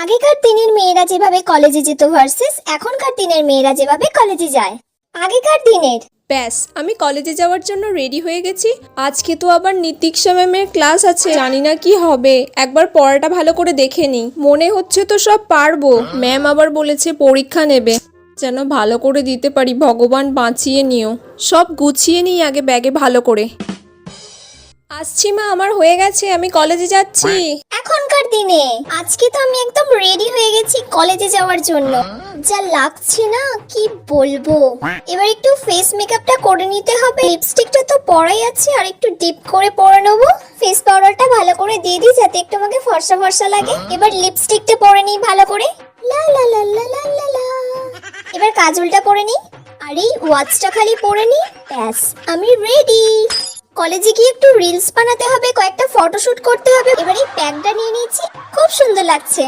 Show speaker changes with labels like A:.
A: আগেকার দিনের মেয়েরা যেভাবে কলেজে যেত ভার্সেস এখনকার দিনের মেয়েরা যেভাবে কলেজে যায়। আগেকার দিনের
B: ব্যাস আমি কলেজে যাওয়ার জন্য রেডি হয়ে গেছি। আজকে তো আবার নীতিক্ষা ম্যামের ক্লাস আছে, জানি না কি হবে। একবার পড়াটা ভালো করে দেখে নিই। মনে হচ্ছে তো সব পারবো। ম্যাম আবার বলেছে পরীক্ষা নেবে, যেন ভালো করে দিতে পারি। ভগবান বাঁচিয়ে নিও। সব গুছিয়ে নিই আগে ব্যাগে ভালো করে। আসছি মা, আমার হয়ে গেছে, আমি কলেজে যাচ্ছি।
A: এখনকার দিনে আজকে তো আমি একদম রেডি হয়ে গেছি কলেজে যাওয়ার জন্য। যা লাগছে না কি বলবো। এবার একটু ফেস মেকআপটা করে নিতে হবে। লিপস্টিকটা তো পরাই আছে, আর একটু ডিপ করে পরে নেবো। ফেস পাউডারটা ভালো করে দিয়ে দিই যাতে একটু আমাকে ফর্সা ফর্সা লাগে। এবার লিপস্টিকটা পরে নিই ভালো করে। লা লা লা লা লা লা লা। এবার কাজলটা পরে নিই, আর এই ওয়াচটা খালি পরে নিই। ব্যাস আমি রেডি। কলেজে গিয়ে একটু রিলস বানাতে হবে, কয়েকটা ফটোশুট করতে হবে। এবার এই প্যাকটা নিয়ে নিয়েছি, খুব সুন্দর লাগছে।